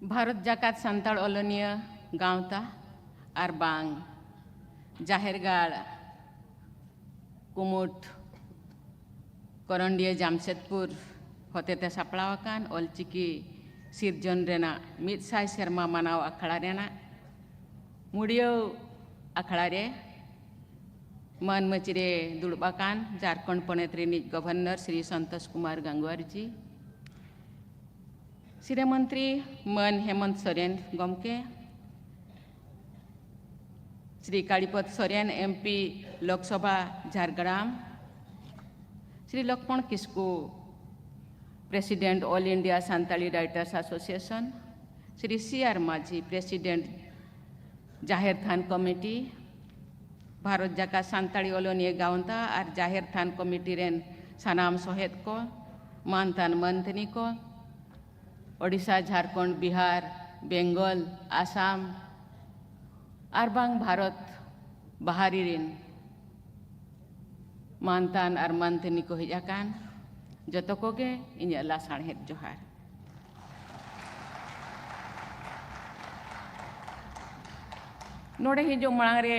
भारत जाकात सान्ताड़ ओलोनिया गाँवता और बांग जाहेरगाड़ कुमुट करंडिया जामशेदपुर होतेते सापड़ावाकान ऑलचिकी सिरजन रेना मिदसाय सेरमा मानाव अखाड़ा रेना मुड़ियो अखाड़ा रे मन मचिरे दुड़बाकान झारखंड पनेत रिनिज गवर्नर श्री संतोष कुमार गंगवार जी, श्री मंत्री मन हेमंत सोरेन गमके, Shri Kalipada Soren MP Lok Sabha Jhargram, Shri Laxman Kisku president all India Santali writers association, Shri CR Majhi president Jaher Than committee Bharat जाका सान्ताली ओलोनिया गाँवता और जाहिर थान कमिटी रेन सानाम सोहेद को मानतान मंथनी को ओडिशा झारखंड बिहार बेंगल आसाम और बांग भारत बाहरी रेन मानतान और मंथनी को हिजाकान जतो कोगे इन्या लासाणहेद जोहार। नोड़े हिजो मांग रे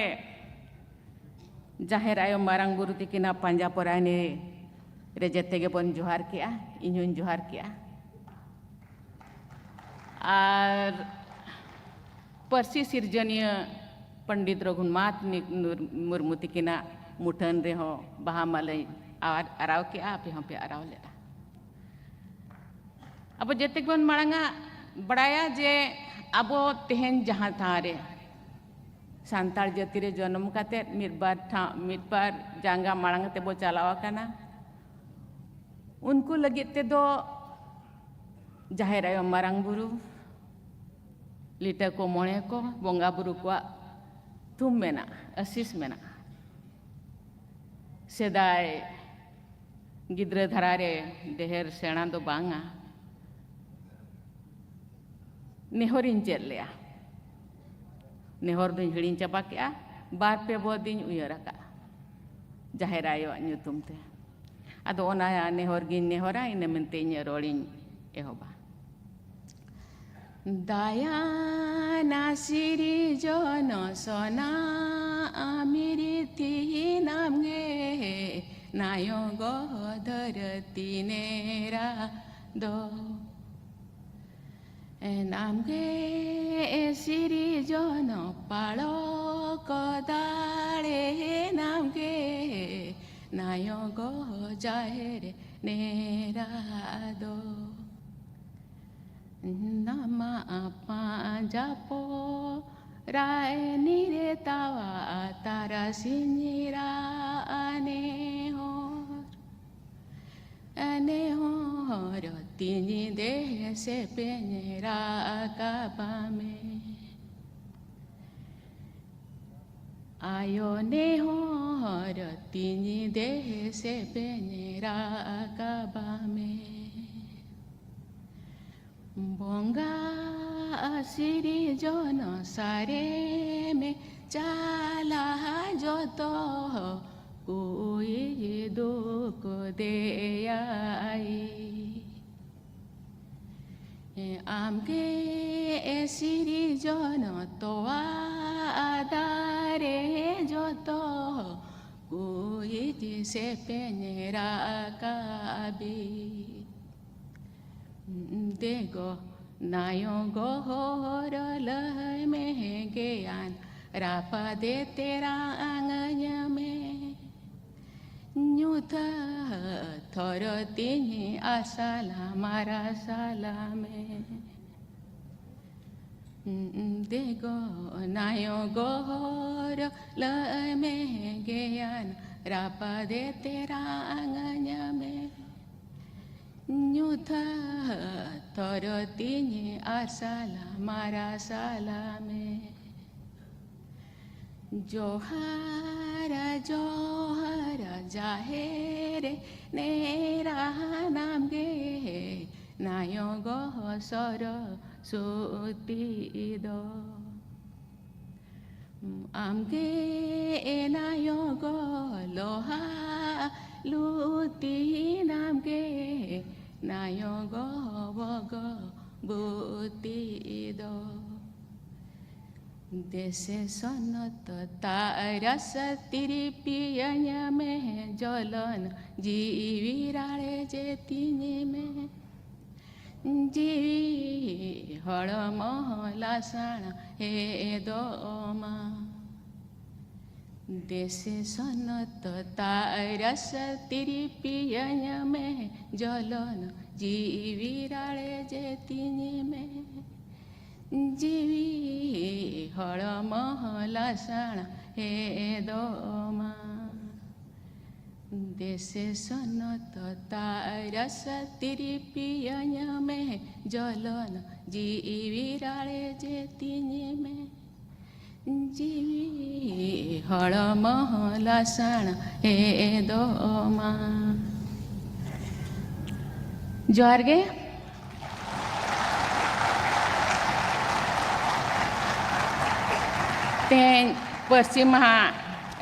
जाहेर आयो मारांग बुरु तिकिना पांजा पराने रे जत्तेगे बन जोहार किया इन्हुन जोहार किया और परसी सिरजनीय पंडित रघुनाथ मुर्मू तिकिना मुठन रे हो बहा मालय आराव किया पे हम पे आराव लेला। अब जत्तेग बन मांगा बड़ाया जे अबो तेहन जहाँ थारे सान्ताड़ जाति रे जन्म काते मिदबार जांगा मांग तेबो चलावा काना उनको लगित ते दो जाहेर आयो मारांग बुरु लिटा को मोणे को बोंगा बुरु को थुम मेना आशीष मेना सेदाय गिद्र धरारे देहर सेना दो बांगा नेहरिन चेद लेया नेहर दुñ हिड़िñ चाबा केआ बार पे बोदिñ उयरका जाहेर आयो ᱧᱩᱛᱩᱢ ते आदो ओना नेहर गिñ नेहरा इने मेनते इᱧ रोड़िñ एहोबा। दाया नासिरी जन सोना आमिरी थी नामगे नायो गोधरती नेरा दो नामगे सिरी जन पालो कदाड़े नामगे नायो गो जाहेर नेरा दो नामा पांजापो राय निरे तावा तारा सिंजीरा आने होर तिनी देह से पेनेरा काबा में आयो ने होर तिनी देह से पेनेरा काबा में बोंगा सिरी जन सारे में चाला जो तो कोई दुख दे आई आमगे सिरी जन तो आदारे जो तो कोई जिसे पेनेरा काबी देगो नायो गोहर लय में ज्ञान रापा दे तेरा आंगन में न्यूथ थोर तिनी आसाला मारा साला में देगो नायो गोहर लय में ज्ञान रापा दे तेरा आंगन में न्यूथ थोर तिनी आसाला मारा साला में जोहार जोहार जाहेर नेरा नाम गे नायो गो सर सुती दो आमगे नायो गो लोहा लुती नाम गे नायो गो बुद्धि दो देशे सनत तारस तिरिपियन में जलन जीविराळे जे तिने में जीवी हळ महला साण हे दोमा देशे सनत तारस तिरिपियन में जलन जीविराळे जे तिने में जीवी हळ महला साण हे दोमा देशे सनत तारस तिरिपियन में जलन जीविराळे जे तिने में जीवी हळ महला साण हे दोमा जोहार गे तेहें पार्सी महा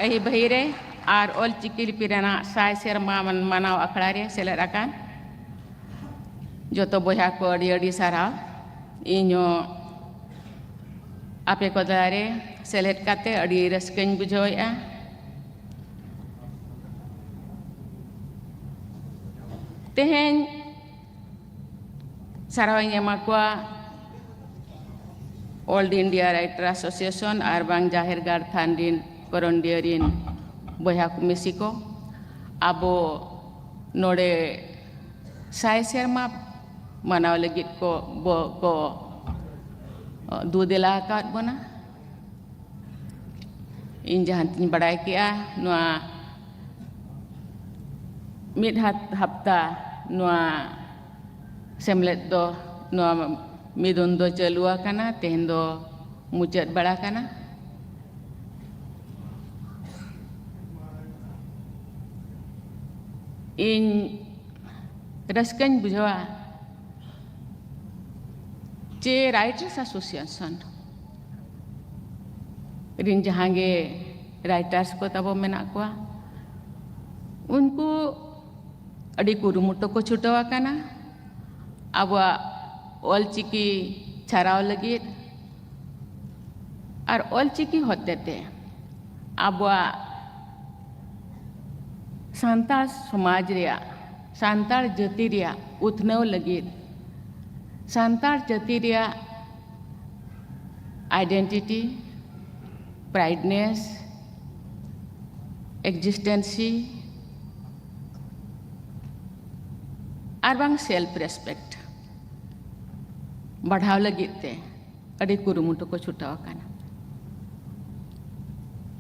अहि बहिरे और ऑलचिकी लिपि रेना साय सेरमा मनाव अखड़ा रे सेलेद आकान जोतो बया को अड़ी अड़ी साराव इñो आपे को दारे सेलेद काते अड़ी रस्कन बुझावेआ तेहें साराव एमा को ऑल इंडिया राइटर एसोसिएशन और बांग जाहिर गार थानदिन करंडियरिन बया को मिसी को आबो नोड़े साय सेरमा मनाव लगित को दूदेला काट बना इन जहां तीन बड़ाई किया नुआ मिड हफ्ता नुआ सेमलेट दो नुआ मिदुन दो चलुआ काना तेहन दो मुचाद बड़ा काना इन रस्कन बुझवा चे राइटर्स एसोसिएशन रिन जहांगे राइटर्स को तब मेना को उनको अड़ी कुरुमुटो को छुटवा काना अब ऑलचिकी छाराव लगी और ऑलचिकी होते थे अब सांताल समाज रिया सांताल जाति रिया उथनव लगी सांताल जाति रिया आइडेंटिटी प्राइडनेस एक्जिस्टेंसी और बांग सेल्फ रेस्पेक्ट बढ़ाव लगी ते अड़ी कुरुमुटो को छुटाव काना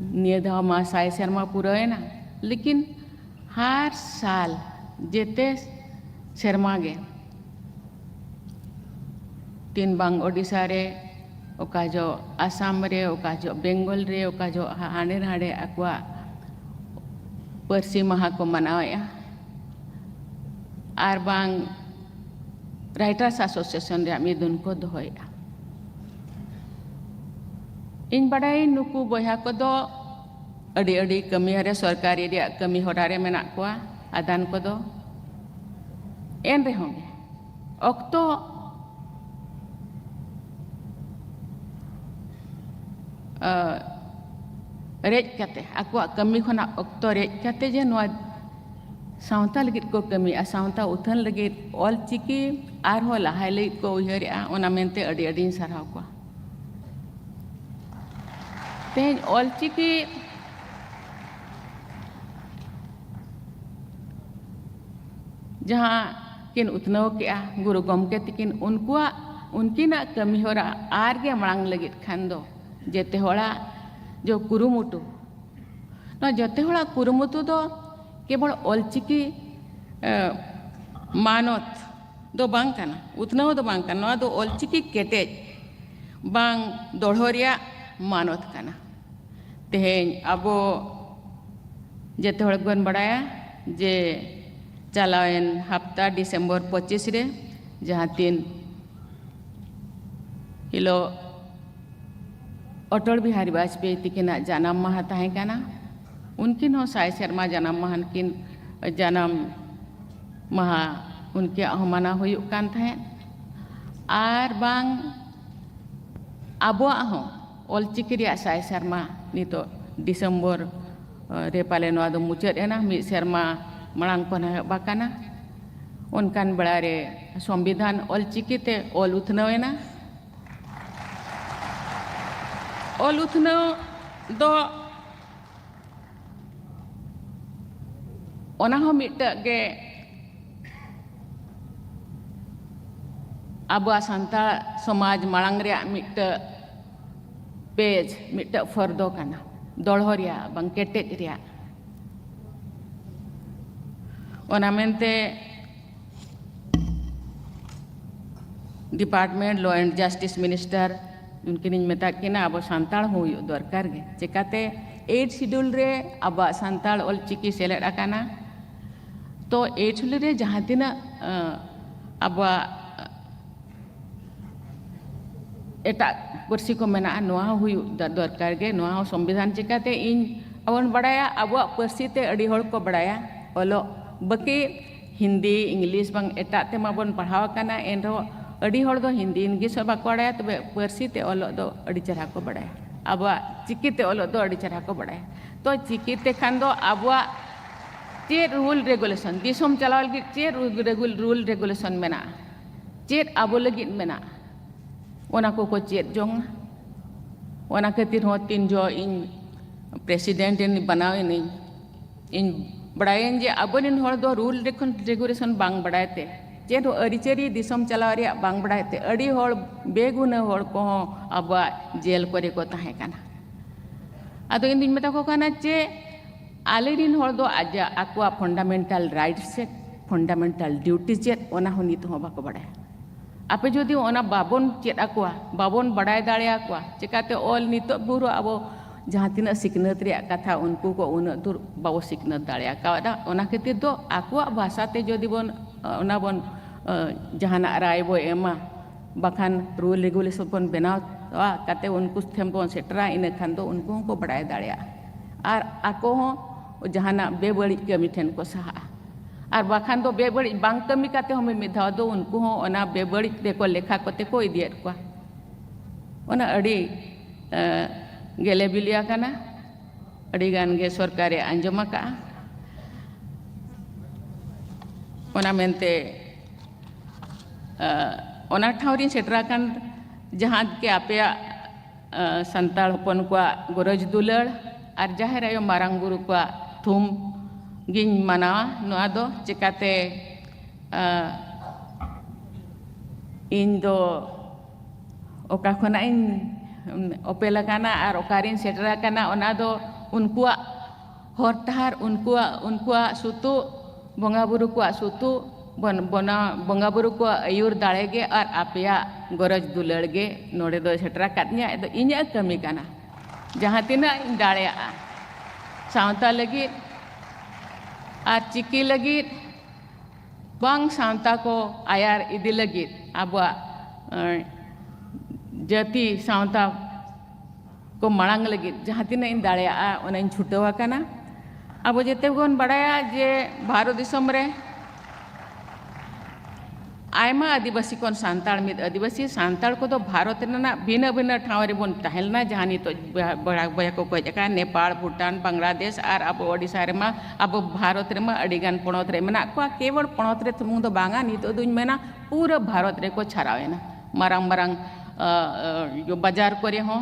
निये धाव मा साय सेरमा पूरा है ना लेकिन हर साल जेते सेरमा गे तीन बांग ओडिशा रे ओका जो आसाम रे ओका जो बेंगल रे ओका जो हाने हाड़े अकवा पार्सी महा को मनावेया और बांग राइटर्स एसोसिएशन रे मिदुन को दोहया इन बड़ाई नुकु बया को दो अड़ी अड़ी कमी रे सरकारी रे कमी होरा रे मेना को आदान को दो एन रे होंगे अक्तो रेज कते आको कमी खना अक्तो रेज कते जे नवा सावता लगित को कमी सावता उथन लगित ऑलचिकी आर हो लहाय लगित को उयहरिया ओना मेनते अड़ी अड़ी साराव को तेज ऑलचिकी जहाँ किन उतनव के गुरु गमके तकिन उनकिना कमी होरा आर गे मांग लगित खान दो जेते होड़ा जो कुरुमुटु न जेते होड़ा कुरुमुटु दो केवल ऑलचिकी मानत दो बांग काना उतनव दो बांग काना दो ऑलचिकी केटेज बांग दोढ़ोरिया मानत काना तेहें अबो जेते होड़ गन बड़ाया जे चलावेन हफ्ता डिसेंबर 25 रे जहाँ तीन हिलो अटल बिहारी वाजपेयी तकिना जन्म माह तहें काना उनकिन हो साय सेरमा जन्म माह किन जन्म माह उनके मना हुयुक कान तहें आर बांग आबोआग हों ऑलचिकी रिया साय सेरमा नितो डिसेम्बर रे पाले नोआ दो मुचाद एना मिद सेरमा मांग खन बाकाना उनकान बेड़ा रे संविधान ऑलचिकी ते ऑल उथनाव एना ऑल उथनाव दो ओना हो मिदटा गे आबुआ सान्ताळ समाज मांग रे मिदटा पेज मिदटा फर्दो काना दौड़ो रिया बांग केटेज रिया ओना मेनते department law and justice minister उनकिन मेता किना अब सान्ताळ हो दरकार गे चिकाते 8 शेड्यूल रे अब सान्ताळ ऑलचिकी सेलेद आकाना तो 8 शेड्यूल रे जहाँ तिना अब एटा पर्सी को मेना नोआ हुई दरकार गे नोआ संविधान चिकाते इन अवन बड़ाया अब पर्सी ते अड़ी होड़ को बड़ाया ओलो बकी हिंदी इंग्लिश बांग एटा ते माबन पढ़ाव काना एनरो अड़ी होड़ दो हिंदी इंग्लिश बाको बड़ाया तबे पर्सी ते ओलो दो अड़ी चरहा को बड़ाया अब चिकी ते ओलो दो अड़ी चरहा को बड़ाया तो चिकी ते खान दो अब चेर रूल रेगुलेशन दिसम चलाव लगी चेर रूल रेगुलेशन मेना चेर अब लगी मेना ओना को चेद जोंग ओना खातिर हो तीन जो इन प्रेसिडेंट इन बनाव इन बड़ायन जे अबनिन होड़ दो रूल रेगुलेशन बांग बड़ायते चेद अरिचेरी दिसम चलाव रे बांग बड़ायते अड़ी होड़ बेगुना होड़ को अब जेल करे को ताहे काना आदो इन दिन मेता को काना चे आलेरिन होड़ दो आज आकुआ फंडामेंटल राइट्स से फंडामेंटल ड्यूटी चेद ओना हो नित हो बाको बड़ाय आपे जो ओना बाबन चेद आकुआ बाबन बड़ाय दाड़े आकुआ चिकाते ऑल नितो बुरो अब जहाँ तीना सिकनत रे कथा उनको को उन दूर बाबो सिकनत दाड़े आकादा ओना खातिर दो आकुआ भाषा ते जदि बन ओना बन जहाना राय बो एमा बाखान रूल रेगुलेशन बन बनाव काते उनको थेम बन सेटरा इन खान दो उनको को बड़ाय दाड़े आर आको हो जहाना बेबड़ी कमी ठेन को सहा और बाखान दो बेबड़ी बांग कमी काते हम मिधाव दो उनको हो ओना बेबड़ी देखो लेखा कोते को इदियत को ओना अड़ी गेले बिलिया काना अड़ी गान गे सरकारे अंजमा का ओना मेनते ओना ठावरी सेटरा कान जहाँ के आपे संताल हपन को गरज दुलड़ और जाहेर आयो मारांग बुरु को थुम गिन मनावा नोआ दो चिकाते इन दो ओका खना इन ओपेला काना और ओकारिन सेटरा काना ओना दो उनकुआ हरतार उनकुआ सुतु बंगा बुरु को सुतु बना बंगा बुरु को आयुर दाड़ेगे और आपेया गरज दुलड़गे नोड़े दो सेटरा काटनिया दो इन्या कमी काना जहाँ तीना दाड़े सावता लगी और चिकी लगी बांग सावता को आयार इदी लगी अब जाति सावता को मांग लगी जहाँ तीना इन दाड़े इन छुटवा काना अब जेते बन बड़ाया जे भारत दिसम रे आयमा आदिवासी कोन सांताल मिद आदिवासी सांताल को तो भारत रेना भिन्न भिन्न ठाव रे बन तहलना जहाँ नितो बड़ा बया को जका नेपाल भूटान बांग्लादेश और अब ओडिशा रेमा अब भारत रेमा अड़ीगान पणत रे मेना को केवल पणत रे तुम दो बांगा नितो दुन मेना पूरा भारत रे को छरावेना मारांग मारांग जो बाजार करे हो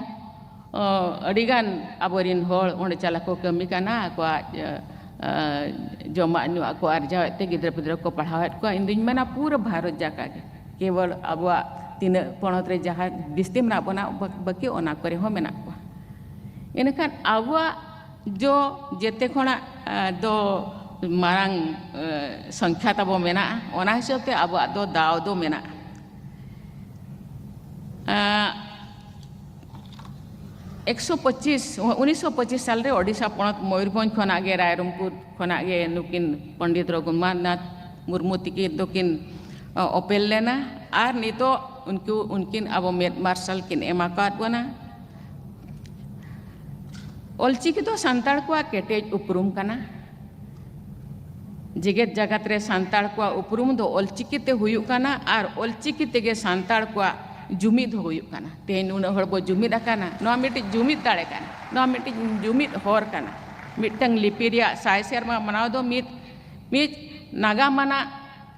अड़ीगान अबरिन होड़ ओंडे चला को कमी काना को जमा को आर्जाते गिद्रा पिद्रा को पढ़ावत को इन दिन मेना पूरा भारत जाका केवल अब तीन पणत रे जहाँ दिस्ती मना बना बकी ओना करे हो मेना को इनखान अब जो जेते खोना दो मारांग संख्या तबो मेना ओना हिसाब ते अब दो दाव दो मेना 1925 साल रे ओडिशा पणत मयूरभंज खना गे रायरंगपुर खना गे नुकिन पंडित रघुनाथ मुर्मू तिकिन दोकिन ओपेल लेना और नितो उनकिन अब मेद मार्शल किन एमाकात बना ऑलचिकी तो सांताड़ को केटेज उपरूम कना जेगेत जगत रे सांताड़ को उपरुम दो ऑलचिकी ते हुयुक काना और ऑलचिकी तेगे सांताड़ को जुमिद हुयुक काना तेन उन हर बो जुमिद आकाना नोआ मिट्टी जुमिद दाड़े काना नोआ मिट्टी जुमिद होर काना मिट्टंग लिपि रिया साय सेरमा मनाव दो मिट नागामाना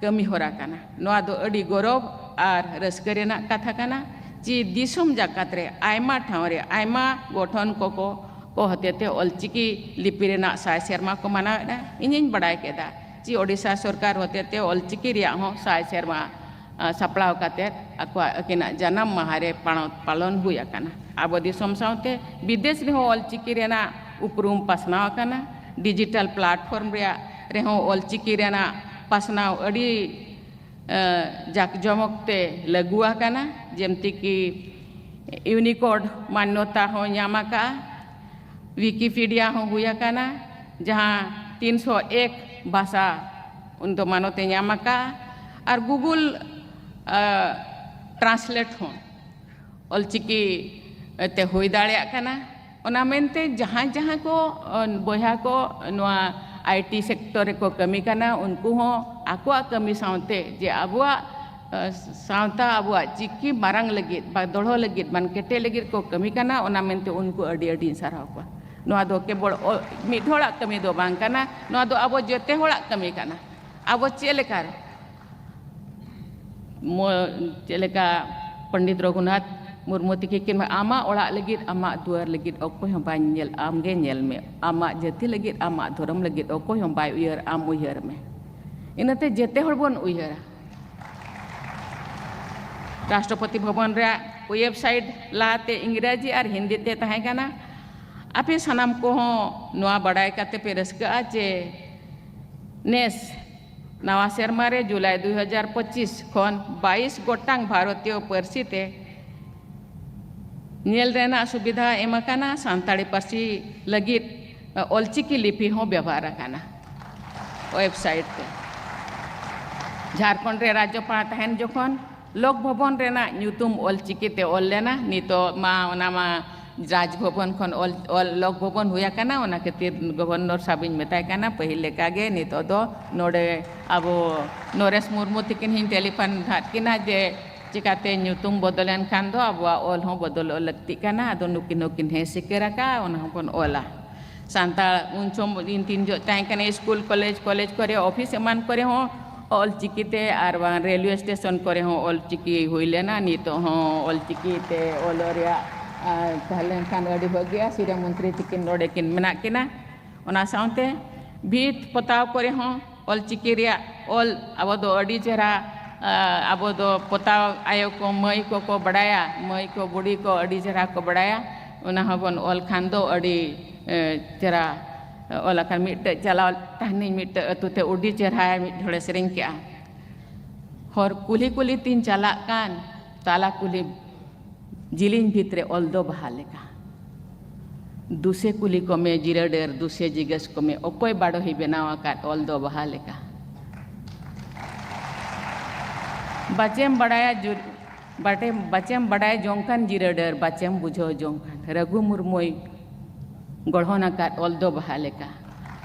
कमी होरा काना नोआ दो अडी गौरव और रस्क रेना कथा काना जी दिसुम जगत रे आयमा ठाव रे आयमा गठन को हतेते ऑलचिकी लिपि रेना साय सेरमा को मनावेदा इनिन बड़ाय केदा जी ओडिशा सरकार हतेते ऑलचिकी रिया हो साय सेरमा सपड़ाव काते अकिना जन्म महारे पालन हुई आकाना आबो दिसुम सावते विदेश रे हो ऑलचिकी रेना उपरुम पासनाव काना डिजिटल प्लेटफॉर्म रे हो ऑलचिकी रेना पासनाव अड़ी जाकजमकते लगुआ काना जेमती कि यूनिकोड मान्यता हो यामाका विकिपीडिया हो हुआ काना जहाँ 301 भाषा उन तो मानोते यामाका और गूगल ट्रांसलेट हो ऑलचिकी ते हुई दाड़े काना ओना मेनते जहाँ जहाँ को बोहा को नोआ आईटी सेक्टर को कमी काना उनको हो आकुआ कमी सावते जे आबुआ सावता आबुआ चिकी मारंग लगित बा दोड़ो लगित मन केटे लगित को कमी काना ओना मेनते उनको अड़ी अड़ी साराव को नोआ दो केवल मिड होड़ा कमी दो बांग काना नोआ दो आबो जते होड़ा कमी काना आबो चेलेकार चेलेका पंडित रघुनाथ मुर्मू तिकिन आमा ओड़ा लगित आमा दुआर लगित अकोय हम बाय नेल आमगे नेल में आमा जति लगित आमा धर्म लगित अकोय हम बाय उयहर आम उयहर में इनते जते हर बन उयहरा राष्ट्रपति भवन रे वेबसाइट लाते इंग्रेजी और हिंदी ते तहे काना आपे सनाम को नोआ बड़ाय काते पे रस्का जे नेस नवा सेरमा रे जुलाई 2025 खन 22 गोटांग भारतीय पारसी ते नेल रेना सुविधा एमाकाना सांताड़ी पारसी लगित ऑलचिकी लिपि हो व्यवहार काना वेबसाइट पे झारखंड रे राज्यपाल तहन जोखन लोक भवन रेना न्यूतुम ऑलचिकी ते ऑल लेना नितो मा ओना मा राजभवन खन ऑल लोक भवन हुआ काना ओना खातिर गवर्नर साबिन मेताय काना पहिले कागे नितो दो नोडे अब नरेश मुर्मू तिकिन हिन टेलीफोन धात किना जे चिकाते न्यूतुम बदलन खान दो अब ऑल हो बदल लगती काना आदो नुकिन हे सिकेराका ओना हपन ऑला सांताल उनसम इन तीन जो ताई काना स्कूल कॉलेज करे ऑफिस एमान करे हो ऑलचिकी ते आर वा रेलवे स्टेशन करे हो ऑलचिकी हुइलेना नितो हो ऑलचिकी ते ऑलरिया ताहले खान अड़ी भगिया सिरे मंत्री तिकिन नोडे किन मेना किना ओना साउते भीत पताव करे हो ऑलचिकी रिया ऑल अब दो अड़ी चेहरा अब दो पताव आयो को मई को बड़ाया मई को बुढ़ी को अड़ी चेहरा को बड़ाया ओना हबन ऑल खान दो अड़ी चेहरा ऑल खान मिट चलाव तहनी मिट अतुते उड़ी चेहरा मिट ढोड़े सेरिंग के हर कुली तीन चला कान ताला कुली जिलिन भितरे ऑल दो बहाले का दूसरे कुली को में जिराडेर दूसरे जिगस को में ओपय बाड़ो ही बनावा का ऑल दो बहाले का बचेम बढ़ाया बचेम बढ़ाए जोंखान जिराडेर बचेम बुझो जोंखान रघु मुर्मुई गढ़ोना का ऑल दो बहाले का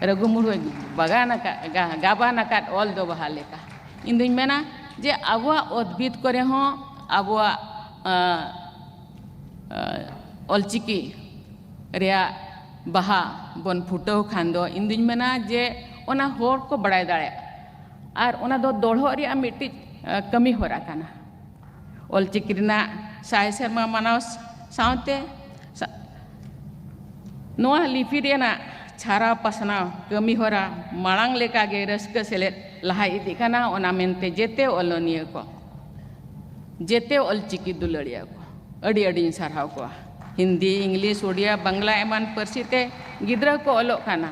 रघु मुर्मुई बगाना का गाबाना का ऑल दो बहाले का इन दिन में ना जे अबुआ उद्भिद करे हो अबुआ ऑलचिकी रिया बहा बन फुटो खान दो इन दिन में ना जे ओना होर को बड़ाय दाड़े और ओना दो दोड़ो रिया मिट्टी कमी हो रहा काना ऑलचिकी रिना साय सेरमा मानाव सावते नोआ लिपि रेना छारा पसनाव कमी हो रहा मांग लेका गे रस्क सेलेट लहा इदी काना ओना मेनते जेते ऑलोनिया को जेते ऑलचिकी दुलड़िया को अड़ी अड़ी साराव को हिंदी इंग्लिश उड़िया बांग्ला एमान पारसी ते गिद्रा को ऑलोग काना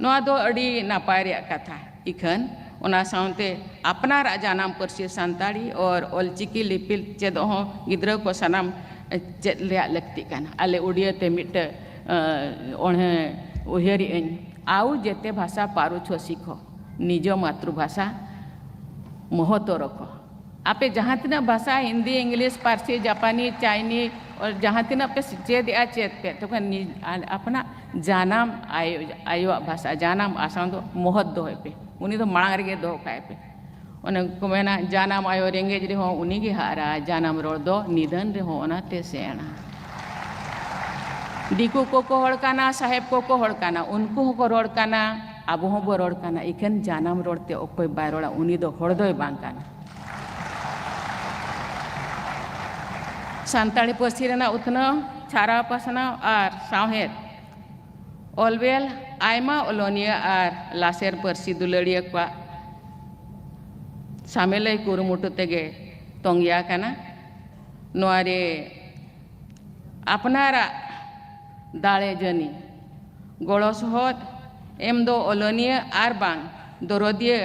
नोआ दो अड़ी नापाय रे कथा इखन ओना सावते अपनार जानाम पारसी सांताड़ी और ऑलचिकी लिपि चेदो हो गिद्रा को सनाम चेद ले लगती काना आले उड़िया ते मिट ओणे उहेरी आउ जेते भाषा पारू छो सीखो निजो मातृभाषा महत्व रखो आपे जहाँ तीना भाषा हिंदी इंग्लिश पारसी जापानी चाइनी और जहाँ तीना पे चेद पे तो अपना जानाम आयो भाषा जानाम आसान दो महत्व है पे उनी दो मांग रगे दो काय पे उन्हें को मेना जानम आयो रेंगेज रे हो उनी की हारा जानम रोड दो निधन रे हो ओनाते सेना दिकू को हड़काना साहेब को हड़काना उनको को रोड़काना अब हो बो रोड़काना इकन जानम रोड़ते ओकोय बाय रोड़ा उनी दो हड़ दोय बांग काना सानताड़ी पार्सी रेना उतना छारा पासना और साहेब ऑलवेल आयमा ओलोनिया और लासेर पार्सी दुलड़िया को सामेलय कुरुमुटु तेगे तोंगिया काना नोआरे अपनारा दाले जनी गड़ो सहद एम दो ओलोनिया और बांग दरदिया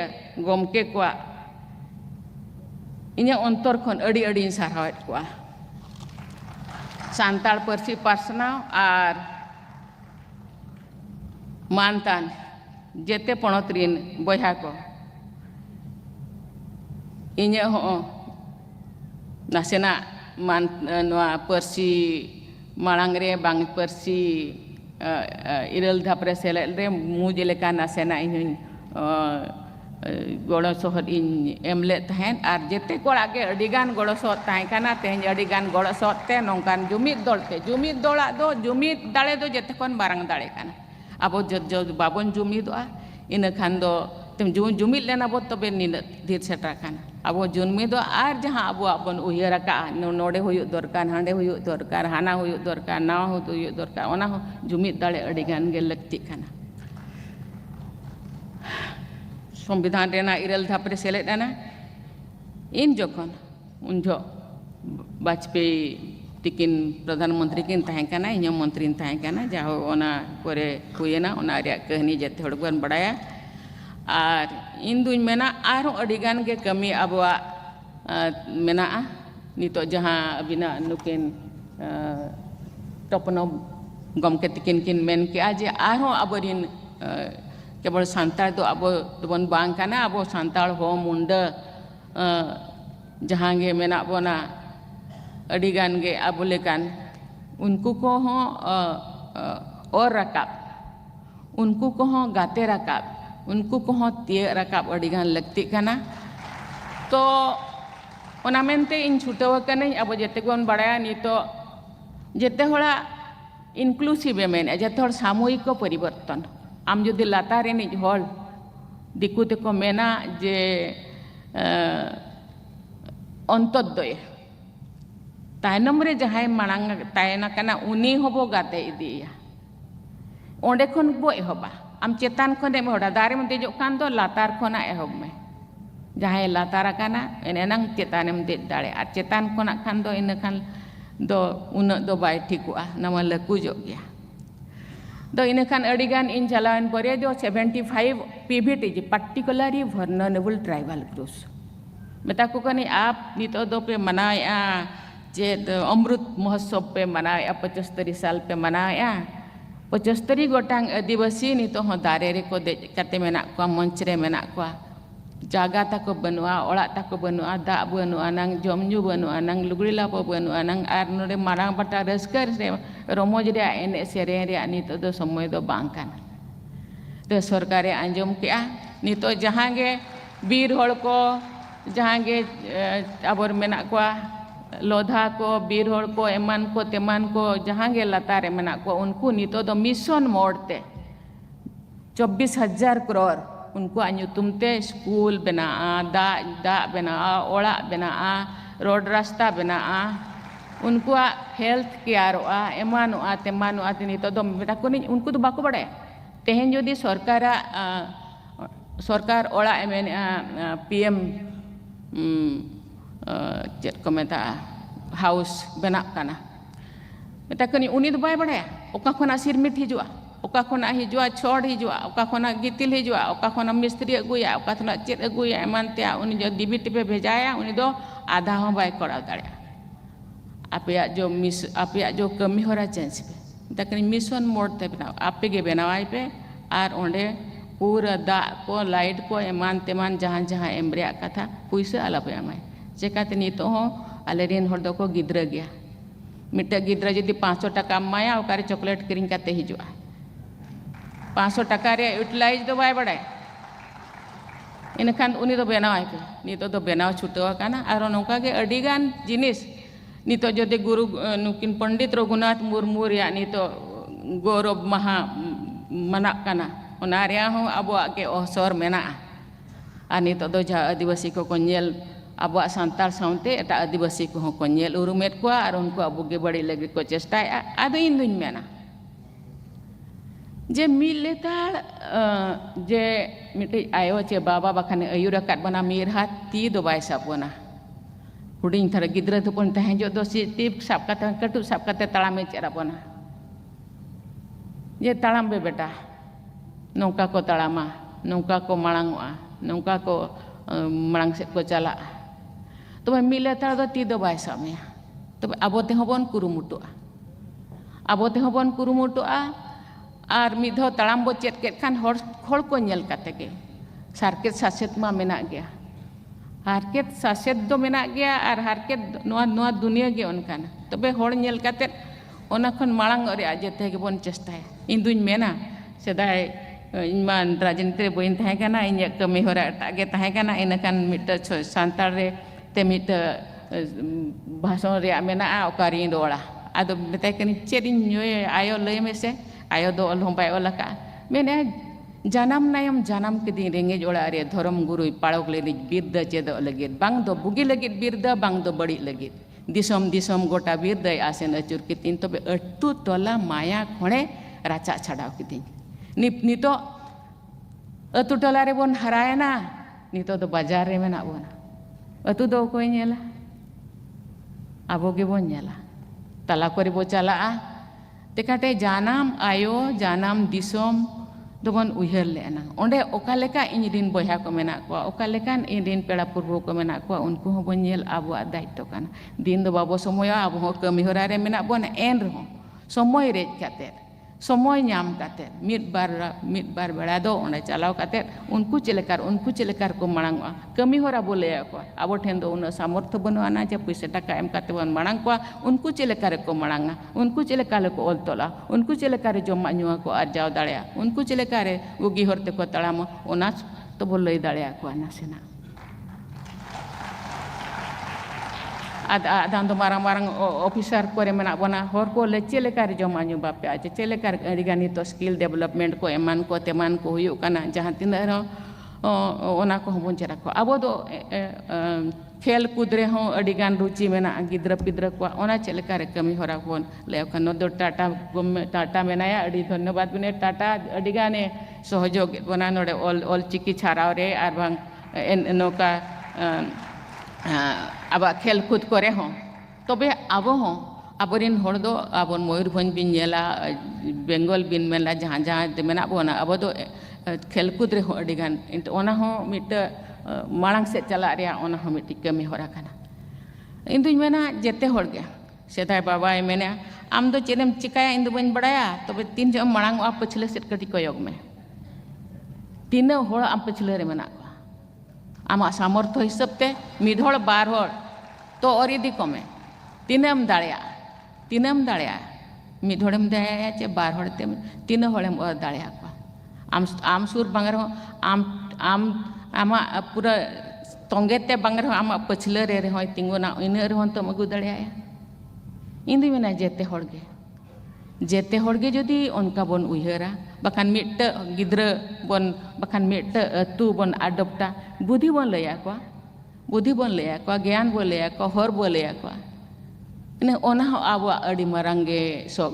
गमके को इन्हें अंतर खन अड़ी अड़ी सारहावत को सानताड़ पार्सी पासनाव और मानतान जेते पणत रिन बया को इन्हें हो नासेना मान नोआ पार्सी मांग रे बांग पार्सी इरल धापरे सेलेद रे मुझे लेका नासेना इन गड़ो सहद इन एमले तहन और जेते कोड़ा के अडिगान गड़ो सहद तहना तेहन अडिगान गड़ो सहद ते नोंकान जुमिद दौड़ा दो जुमिद दाड़े दो जेते कोन बारंग दाड़े काना अब जो बाबन जुमिदोआ इन खान दो तुम जुमिद लेना बो तबे निन धीर सेटा काना अब जुमिदो और जहाँ अब बन उयरका नोडे हुयु दरकार हांडे हुयु दरकार हाना हुयु दरकार नावा हुयु दरकार ओना हो जुमिद दाड़े अडिगान गे लगती काना संविधान रेना इरल धापरे सेलेद ना इन जोखन उन जो वाजपेयी तिकिन प्रधानमंत्री किन तहकना इन मंत्री तहकना जाहो ओना करे हुयना ओना रे कहनी जते हड़ बन बड़ाया और इन दुñ मेना आरो अडिगान के कमी अबवा मेना नितो जहां अबिना नुकिन टपनो गमके तिकिन किन मेन के जे आरो अबरिन केवल सानताड़ दो अब बन बांग काना अब सानताड़ हो मुंडा जहां गे मेना बोना अडिगान गे अब लेकान उनको को हो और रकाब उनको को हो गाते रकाब उनको को हो तिय रकाब अडिगान लगती काना तो ओना मेनते इन छुटव कने अब जेते कोन बड़ाया नि तो जेते होड़ा इनक्लूसिव मेन जेते होड़ सामूहिक को परिवर्तन आम जुदी लातार एनिज हॉल दिकू तेको मेना जे अंतोदय तायनम रे जहाय मांग तायना कना उनी होबो गाते इदिया ओंडे खन बो एहबा आम चेतान खने होड़ा दारे में देजो कान दो लातार खना एहब में जहाय लातार काना एनेनंग चेतानेम दे दाड़े आ चेतान खना खान दो इन खान दो उन दो बाय ठिकुआ नमा लकुजो गया दो इन खान अडिगान इन चलावन परे जो 75 Pvt particularly vulnerable tribal groups मेता को कनी आप नितो दो पे मनाया जे अमृत महोत्सव पे मनाया 75 साल पे मनाया 75 गोटांग आदिवासी नितो हो दारे रे को दे कते मेना को मंच रे मेना को जागा तक बनुआ ओड़ा तक बनुआ दा बनुआ नंग जमजू बनुआ नंग लुगड़ी लापो बनुआ नंग आर नोडे मारांग बटा रस्कर रे रोमोज रे एने सेरे रे नितो दो समय दो बांग काना तो सरकारे आंजम केआ नितो जहां गे बीर होड़ को जहां गे आबर मेना को लोधा को बीर होड़ को एमान को तेमान को जहां गे लातारे मेना को उनको नितो दो मिशन मोड़ते 24,000 करोड़ उनको अनुतुमते स्कूल बना दा बना ओड़ा बना रोड रास्ता बना उनको हेल्थ केयर एमानुआ तेमानुआ नितो दो मेटा को उनको तो बाको बड़े तेहन जदि सरकार ओड़ा एमेन पीएम चेत को मेता हाउस बना काना मेता कनी उनी दो बाय बड़ाया ओका खना सिरमिट हिजुआ ओका खना हिजुआ छोड़ हिजुआ ओका खना गितिल हिजुआ ओका खना मिस्त्री अगुया ओका खना चेत अगुया एमान ते उनी जो डीबीटी पे भेजाया उनी दो आधा हो बाय कोड़ा दाड़े आपे जो कमी होरा चेंज पे मेता कनी मिशन मोड ते बनाओ आपे गे बनावाई पे आर ओंडे पूरा दा को लाइट को एमान तेमान जहां जहां एमरिया कथा पुइसा आला पे आमाय चेकाते नितो हो आलेरिन हर दो को गिद्रा गया मिटा गिद्रा जदि 500 टका माया ओकारे चॉकलेट किरिंग काते हिजुआ 500 टका रे यूटिलाइज दो बाय बड़ाय इनखान उनी दो बेनाव पे नितो दो बेनाव छुटाव काना आरो नौका के अडिगान जिनिस नितो जदि गुरु नुकिन पंडित रघुनाथ मुर्मू रिया नितो गौरव महा मना काना ओना रिया हो अबो के असर मेना आ नितो दो जा आदिवासी को कोन्येल अबो सांताल साउंते एटा आदिवासी को कोन्येल उरुमेट को आर उनको अबो के बड़ी लगे को चेष्टा आदो इन दुन मेना जे मिलेताल जे मिटे आयो चे बाबा बाखाने आयुर काट बना मीर हाथ ती दो बाय साबोना हुडिंग थारा गिद्रा तो पन तहे जो दो टिप साब काते कटु साब काते ताळामे चेरा बोना जे ताळाम बे बेटा नौका को ताळामा नौका को माळांगवा नौका को माळांग से को चला तो मिलेताल दो ती दो बाय साबया तो आबो ते हबन कुरुमुटुआ आबो ते हबन कुरुमुटुआ और मिधो तालाम बो चेत के खान हर को नेल काते के सारकेत सासेत मा मेना गया हारकेत सासेत दो मेना गया और हारकेत नोआ दुनिया गे उनकान तबे हर नेल काते ओना खन माळांग अरे आजेते के बन चेष्टाय इन दुन मेना सेदाय इनमा राजनीति रे बइन थाहे काना इन कमी होरा टागे थाहे काना इनकान मिट सांताल रे ते मिट भाषण रे मेना ओकारी रोड़ा आदो बेताय कनी चेदिन न्योय आयो लय मेसे आयो दो अल बाय ओलका मेने जानम नायम जानम के दिन रेंगे जोड़ा रे धर्म गुरु पाड़ोक ले बिरद चेद लगे बांग दो बुगी लगे बिरद बांग दो बड़ी लगे दिसम दिसम गोटा बिरद आसेन अचुर के तीन तबे अट्टू तोला माया खोणे राचा छाड़ाव के दिन नितो अतु टोला रे बोन हरायना नितो दो बाजार रे मेना बोना अतु दो कोई नेला आबो गे बोन नेला तला करे बो चला तेकाटे जानम आयो जानम दिसोम दोबन उहर लेना ओंडे ओकालेका इन दिन बया को मेना को ओकालेकान इन दिन पेड़ा पूर्व को मेना को उनको हो बनेल आबो दायित्व काना दिन दो बाबो समय आबो हो कमी होरा रे मेना बोन एन रहो समय रे काते समय नाम काते मिट बार बेड़ा दो ओंडे चलाव काते उनको चेलेकार को मांग कमी होरा बोले को आबो ठेन दो उन सामर्थ्य बनवाना जे पैसा टाका एम काते बन मांग को उनको चेलेकार को मांगा उनको चेलेकार को ऑल तोला उनको चेलेकार जमा नुआ को आजाव दाड़िया उनको चेलेकार उगी होरते को तड़ाम ओना तो बोल लई दाड़िया को नासेना आदान दो मारंग ऑफिसर को मेना बना हर को ले चेलेकार जमा नु बापे आज चेलेकार अडिगानी तो स्किल डेवलपमेंट को एमान को तेमान को हुयु काना जहां तिनार ओना को बन चेरा को अब दो खेल कूद रे हो अडिगान रुचि मेना गिद्रा पिद्रा को ओना चेलेकार कमी होरा बन ले खनो दो टाटा मेनाया अडी धन्यवाद बने टाटा अडिगाने सहयोग बना नोडे ऑल चिकी छाराव रे आर बांग नोका अब खेल कूद करे हों तबे अब हों अबरिन होड़ दो अब मयूरभंज बिन नेला बेंगल बिन मेला जहाँ जहाँ मेना बोना अब दो खेल कूद रे हों अडिगान ओना हों मिट मांग से चला रे ओना हों मिट कमी होरा काना इन दुन मेना जेते होड़ गया सेदाय बाबा मेना आम दो चेदम चिकाया इन दो बन बड़ाया तबे तीन जो मांग आप पछले सेट कटी कोयोग में तीन होड़ आम पछले रे मेना आमा सामर्थ्य हिसाब ते मिधोड़ बार होड़ तो और यदि कमे तीनम दाड़िया मिधोड़म दाया चे बार होड़ ते तीन होड़म और दाड़िया को आम सुर बांगर हो आम आमा पूरा तोंगे ते बांगर हो आमा पछले रे हो तिंगुना इन रे हो तो मगु दाड़िया इन दी मेना जेते होड़गे जदि उनका बन उयहरा बखान मिट गिद्रा बन बखान मिट अतु बन आडप्टा बुद्धि बन लया को ज्ञान बन लया को हर बन लया को इन ओना अब अड़ी मारंगे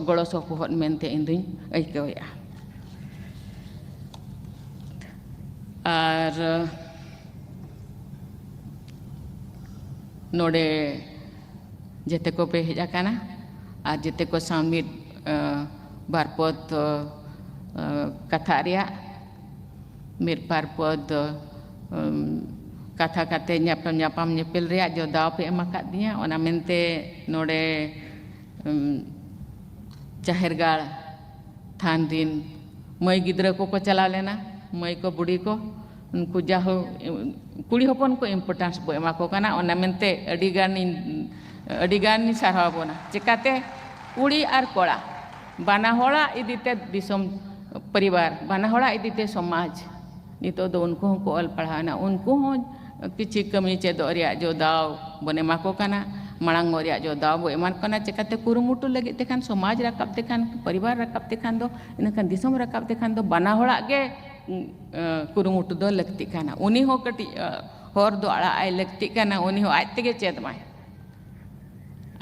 गड़ो सपोहट मेनते इन दुई आइकया और नोडे जेते को पे हेजा काना और जेते को सामिट बारपद कथा रिया मिर बारपद कथा काते ᱧᱟᱯᱟᱢ ᱧᱮᱯᱮᱞ ᱨᱮᱭᱟᱜ जो दाव पे एम आकाद दिया ओना मेनते नोडे जाहिर गाड़ थान दिन मई गिद्रा को चला लेना मई को बुढ़ी को उनको जाहो कुड़ी हपन को इम्पोर्टेंस बो एमा को काना ओना मेनते अडिगान सारहा बोना चिकाते कुड़ी और कोड़ा बाना होड़ा इदीते दिसम परिवार बाना होड़ा इदीते समाज नितो दो उनको को ऑल पढ़ाना उनको हो किसी कमी चेदो रिया जो दाव बने माको काना मांग रिया जो दाव बो एमान काना चिकाते कुरुमुटु लगे तेखान समाज राकाब तेखान परिवार राकाब तेखान दो इनखान दिसम राकाब तेखान दो बना होड़ा के कुरुमुटु दो लगती काना उनी हो कटी होर दो आड़ा आई लगती काना उनी हो आज तेगे चेद माय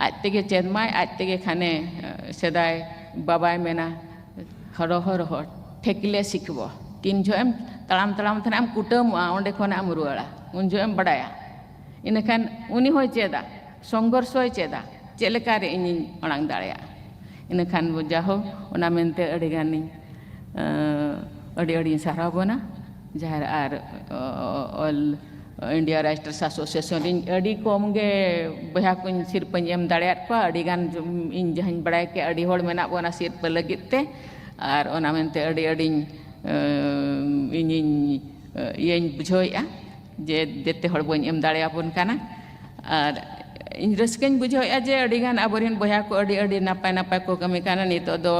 आज तेगे खाने सेदाय बाबाय मेना हरो हर हर ठेकले सिखबो तीन जो एम तड़ाम तड़ाम थे कुटम ओंडे खन रुआड़ा उन जो एम बड़ाया इनखान उनी हो चेदा संघर्ष हो चेदा चेलेकारे इन अड़ांग दाड़ेया इनखान जाहो ओना मेनते अड़ी गानी अड़ी अड़ी साराव बोना जहाँ आर ऑल इंडिया राइटर्स एसोसिएशन अड़ी कम गे बहा को सिरपाñ एम दाड़ेयात को अड़ी गान इन जहाँ बड़ाय के अड़ी होड़ मेना बोना सिरपा लगित ते आर ओना मेनते अड़ी अड़ी इन बुझावेआ जे देते हड़ बन एम दाड़ेयाबोन काना आर इन रस्काñ बुझावेआ जे अड़ीगान आबोरेन बहा को अड़ी नापाय नापाय को कमी काना नितो दो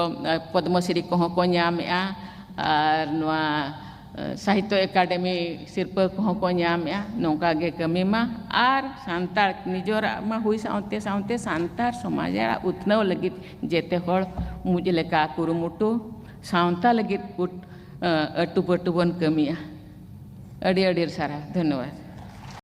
पद्मश्री को को ᱧᱟᱢᱮᱜᱼᱟ आर नोआ साहित्य एकाडेमी सिरपा को ᱧᱟᱢᱮᱜᱼᱟ नोंका गे कमी मा आर सांतार निजोरा मा हुई सावते सावते सांतार समाजरा उतनाव लगित जेते हड़ मुझ लेका कुरुमुटु सावता लगित अटू पटू बन कमिया अड़ी अड़ी सारा धन्यवाद।